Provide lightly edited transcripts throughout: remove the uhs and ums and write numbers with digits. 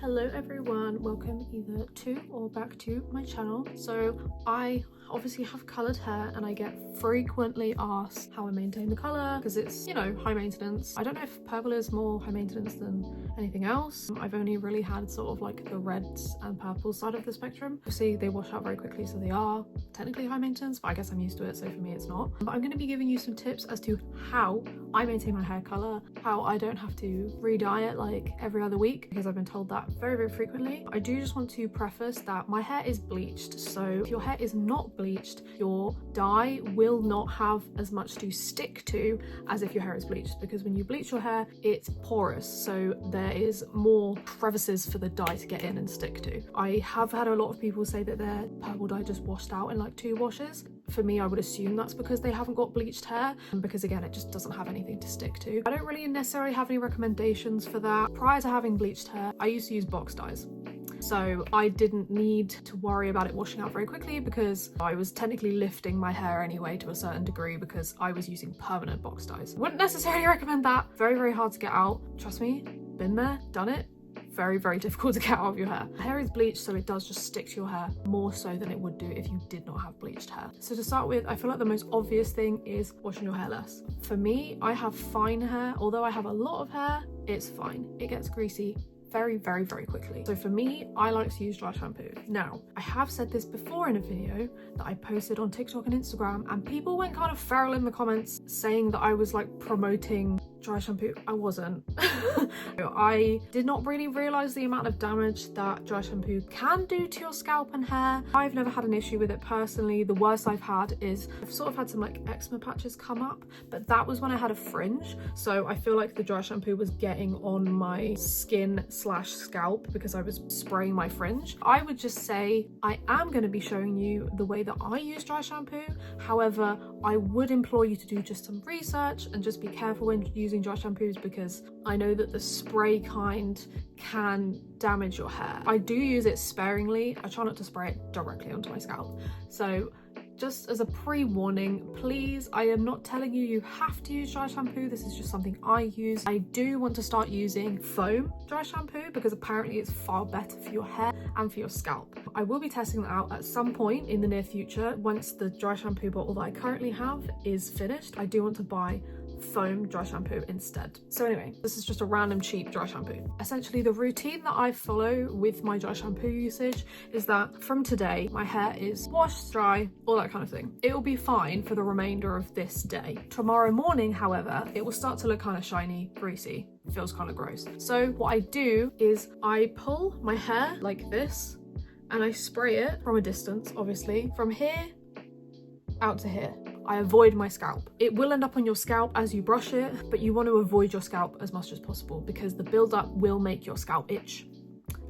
Hello everyone, welcome either to or back to my channel. So I obviously have coloured hair and I get frequently asked how I maintain the colour because it's, you know, high maintenance. I don't know if purple is more high maintenance than anything else. I've only really had sort of like the reds and purple side of the spectrum. Obviously they wash out very quickly, so they are technically high maintenance, but I guess I'm used to it, so for me it's not. But I'm going to be giving you some tips as to how I maintain my hair colour, how I don't have to re-dye it like every other week, because I've been told that very frequently. I do just want to preface that my hair is bleached, so if your hair is not bleached, your dye will not have as much to stick to as if your hair is bleached, because when you bleach your hair it's porous, so there is more crevices for the dye to get in and stick to. I have had a lot of people say that their purple dye just washed out in like 2 washes. For me, I would assume that's because they haven't got bleached hair, because again it just doesn't have anything to stick to. I don't really necessarily have any recommendations for that. Prior to having bleached hair, I used to use box dyes, so I didn't need to worry about it washing out very quickly because I was technically lifting my hair anyway to a certain degree because I was using permanent box dyes. Wouldn't necessarily recommend that. Very hard to get out. Trust me, been there, done it. Very difficult to get out of your hair. Hair is bleached, so it does just stick to your hair more so than it would do if you did not have bleached hair. So to start with, I feel like the most obvious thing is washing your hair less. For me, I have fine hair. Although I have a lot of hair, it's fine. It gets greasy very quickly. So for me, I like to use dry shampoo. Now, I have said this before in a video that I posted on TikTok and Instagram, and people went kind of feral in the comments saying that I was like promoting dry shampoo. I wasn't. I did not really realise the amount of damage that dry shampoo can do to your scalp and hair. I've never had an issue with it personally. The worst I've had is I've sort of had some like eczema patches come up, but that was when I had a fringe, so I feel like the dry shampoo was getting on my skin slash scalp because I was spraying my fringe. I would just say I am going to be showing you the way that I use dry shampoo. However, I would implore you to do just some research and just be careful when using dry shampoos, because I know that the spray kind can damage your hair. I do use it sparingly. I try not to spray it directly onto my scalp. So just as a pre-warning, please, I am not telling you you have to use dry shampoo. This is just something I use. I do want to start using foam dry shampoo because apparently it's far better for your hair and for your scalp. I will be testing that out at some point in the near future. Once the dry shampoo bottle that I currently have is finished, I do want to buy foam dry shampoo instead. So anyway, this is just a random cheap dry shampoo. Essentially, the routine that I follow with my dry shampoo usage is that from today, my hair is washed, dry, all that kind of thing. It will be fine for the remainder of this day. Tomorrow morning, however, it will start to look kind of shiny, greasy. It feels kind of gross. So what I do is I pull my hair like this and I spray it from a distance, obviously, from here out to here. I avoid my scalp. It will end up on your scalp as you brush it, but you want to avoid your scalp as much as possible because the build-up will make your scalp itch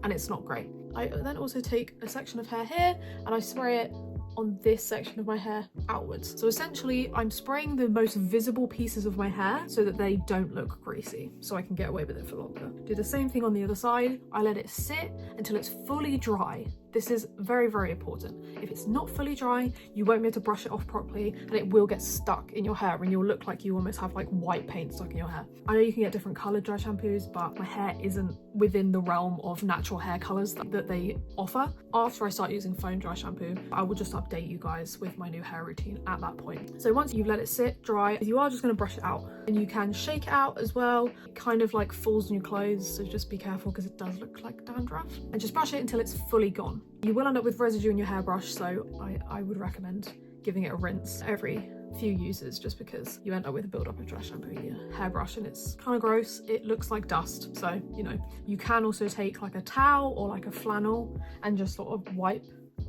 and it's not great. I then also take a section of hair here and I spray it on this section of my hair outwards. So essentially I'm spraying the most visible pieces of my hair so that they don't look greasy, so I can get away with it for longer. Do the same thing on the other side. I let it sit until it's fully dry. This is very important. If it's not fully dry, you won't be able to brush it off properly and it will get stuck in your hair and you'll look like you almost have like white paint stuck in your hair. I know you can get different coloured dry shampoos, but my hair isn't within the realm of natural hair colours that they offer. After I start using foam dry shampoo, I will just update you guys with my new hair routine at that point. So once you've let it sit, dry, you are just going to brush it out. And you can shake it out as well. It kind of like falls on your clothes, so just be careful because it does look like dandruff. And just brush it until it's fully gone. You will end up with residue in your hairbrush, so I would recommend giving it a rinse every few uses, just because you end up with a build-up of dry shampoo in your hairbrush and it's kind of gross. It looks like dust, so you know, you can also take like a towel or like a flannel and just sort of wipe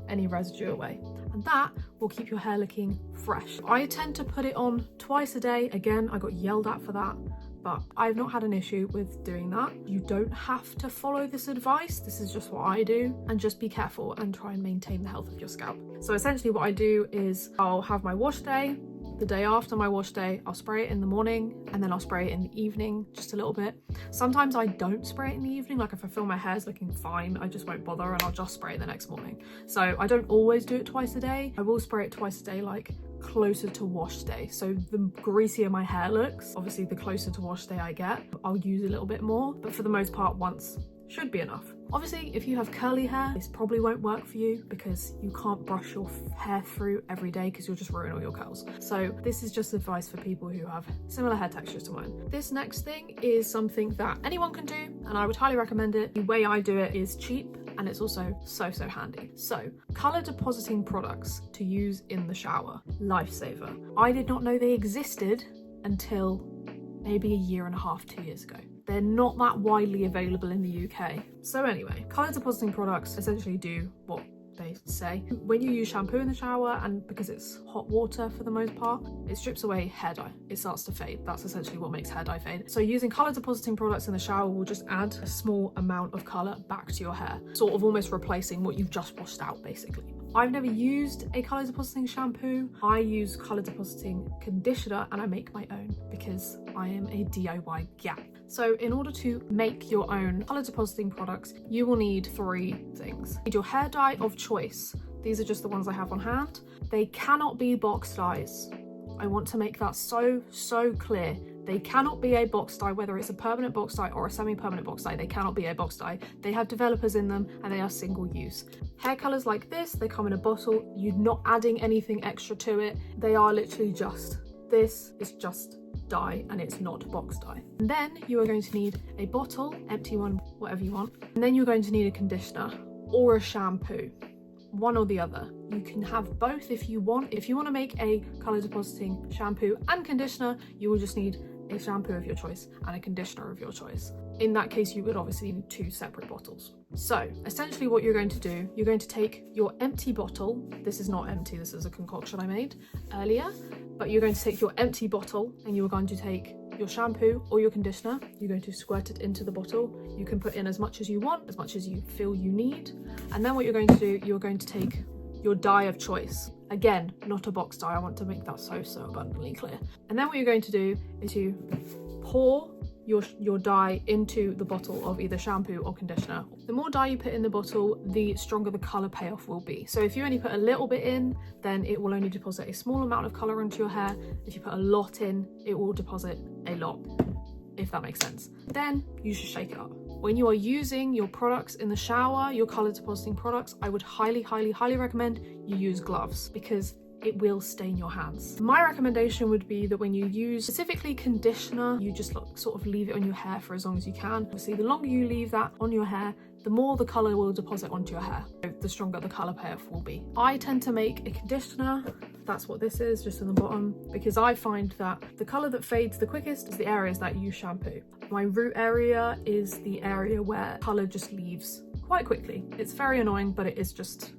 any residue away, and that will keep your hair looking fresh. I tend to put it on twice a day. Again, I got yelled at for that, but I've not had an issue with doing that. You don't have to follow this advice. This is just what I do, and just be careful and try and maintain the health of your scalp. So essentially what I do is I'll have my wash day. The day after my wash day, I'll spray it in the morning and then I'll spray it in the evening, just a little bit. Sometimes I don't spray it in the evening, like if I feel my hair's looking fine, I just won't bother and I'll just spray it the next morning. So I don't always do it twice a day. I will spray it twice a day, like closer to wash day. So the greasier my hair looks, obviously the closer to wash day I get, I'll use a little bit more, but for the most part, once should be enough. Obviously, if you have curly hair, this probably won't work for you because you can't brush your hair through every day because you'll just ruin all your curls. So this is just advice for people who have similar hair textures to mine. This next thing is something that anyone can do, and I would highly recommend it. The way I do it is cheap, and it's also so handy. So, color depositing products to use in the shower. Lifesaver. I did not know they existed until maybe a year and a half, 2 years ago. They're not that widely available in the UK. So anyway, color depositing products essentially do what they say. When you use shampoo in the shower, and because it's hot water for the most part, it strips away hair dye. It starts to fade. That's essentially what makes hair dye fade. So using color depositing products in the shower will just add a small amount of color back to your hair, sort of almost replacing what you've just washed out basically. I've never used a color depositing shampoo. I use color depositing conditioner, and I make my own because I am a DIY gal. So in order to make your own color depositing products, you will need 3 things. You need your hair dye of choice. These are just the ones I have on hand. They cannot be box dyes. I want to make that so clear. They cannot be a box dye, whether it's a permanent box dye or a semi-permanent box dye. They cannot be a box dye. They have developers in them and they are single use. Hair colors like this, they come in a bottle. You're not adding anything extra to it. They are literally this is just dye, and it's not box dye. And then you are going to need a bottle, empty one, whatever you want. And then you're going to need a conditioner or a shampoo. One or the other. You can have both if you want. If you want to make a color depositing shampoo and conditioner, you will just need a shampoo of your choice and a conditioner of your choice. In that case, you would obviously need 2 separate bottles. So essentially what you're going to do, you're going to take your empty bottle. This is not empty, this is a concoction I made earlier, but you're going to take your empty bottle and you are going to take your shampoo or your conditioner. You're going to squirt it into the bottle. You can put in as much as you want, as much as you feel you need. And then what you're going to do, you're going to take your dye of choice. Again, not a box dye. I want to make that so abundantly clear. And then what you're going to do is you pour your dye into the bottle of either shampoo or conditioner. The more dye you put in the bottle, the stronger the colour payoff will be. So if you only put a little bit in, then it will only deposit a small amount of colour into your hair. If you put a lot in, it will deposit a lot, if that makes sense. Then you should shake it up. When you are using your products in the shower, your colour depositing products, I would highly recommend you use gloves because it will stain your hands. My recommendation would be that when you use specifically conditioner, you just sort of leave it on your hair for as long as you can. Obviously, the longer you leave that on your hair, the more the colour will deposit onto your hair, the stronger the colour payoff will be. I tend to make a conditioner, that's what this is, just in the bottom, because I find that the colour that fades the quickest is the areas that use shampoo. My root area is the area where colour just leaves quite quickly. It's very annoying, but it is just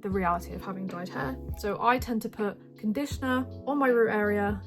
the reality of having dyed hair. So I tend to put conditioner on my root area.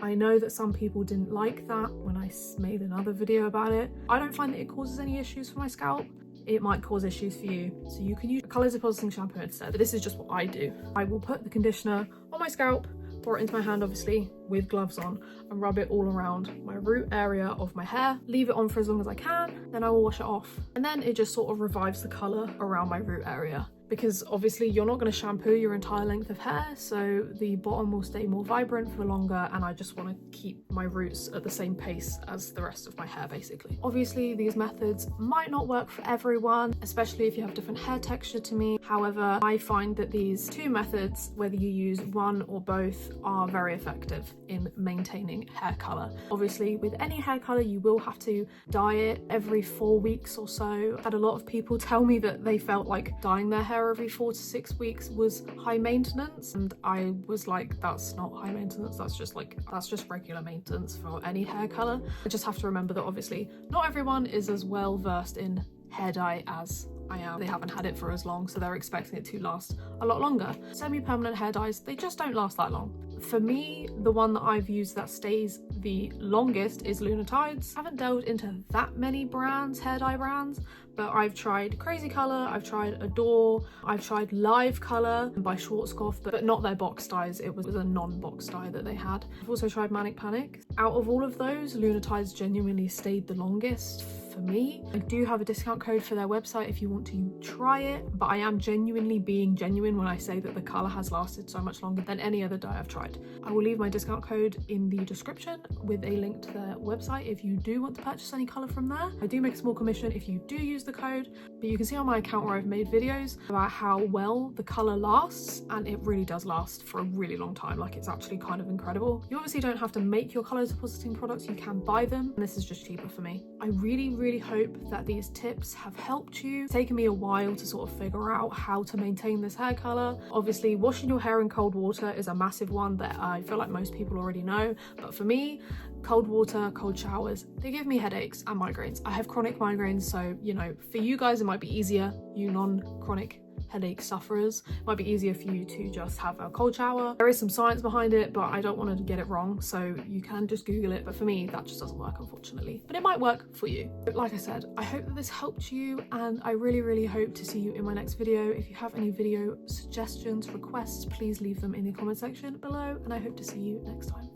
I know that some people didn't like that when I made another video about it. I don't find that it causes any issues for my scalp. It might cause issues for you, so you can use a colour depositing shampoo instead. But this is just what I do. I will put the conditioner on my scalp, pour it into my hand obviously with gloves on, and rub it all around my root area of my hair. Leave it on for as long as I can, then I will wash it off. And then it just sort of revives the colour around my root area. Because obviously you're not going to shampoo your entire length of hair, so the bottom will stay more vibrant for longer, and I just want to keep my roots at the same pace as the rest of my hair basically. Obviously these methods might not work for everyone, especially if you have different hair texture to me. However, I find that these 2 methods, whether you use one or both, are very effective in maintaining hair colour. Obviously with any hair colour you will have to dye it every 4 weeks or so. I had a lot of people tell me that they felt like dyeing their hair every 4 to 6 weeks was high maintenance, and I was like, that's not high maintenance, that's just regular maintenance for any hair color. I just have to remember that obviously not everyone is as well versed in hair dye as I am. They haven't had it for as long, so they're expecting it to last a lot longer. Semi-permanent hair dyes, they just don't last that long. For me, the one that I've used that stays the longest is Lunar. I haven't delved into that many brands, hair dye brands, but I've tried Crazy Colour, I've tried Adore, I've tried Live Colour by Schwarzkopf, but not their box dyes. It was a non-box dye that they had. I've also tried Manic Panic. Out of all of those, Lunar genuinely stayed the longest for me. I do have a discount code for their website if you want to try it, but I am genuinely being genuine when I say that the colour has lasted so much longer than any other dye I've tried. I will leave my discount code in the description with a link to their website if you do want to purchase any colour from there. I do make a small commission if you do use the code, but you can see on my account where I've made videos about how well the colour lasts, and it really does last for a really long time. Like, it's actually kind of incredible. You obviously don't have to make your colour depositing products, you can buy them, and this is just cheaper for me. I really hope that these tips have helped you. It's taken me a while to sort of figure out how to maintain this hair colour. Obviously, washing your hair in cold water is a massive one that I feel like most people already know, but for me, cold water, cold showers, they give me headaches and migraines. I have chronic migraines, so you know, for you guys it might be easier, you non-chronic headache sufferers, it might be easier for you to just have a cold shower. There is some science behind it, but I don't want to get it wrong, so you can just Google it. But for me, that just doesn't work, unfortunately, but it might work for you. But like I said, I hope that this helped you, and I really hope to see you in my next video. If you have any video suggestions, requests, please leave them in the comment section below, and I hope to see you next time.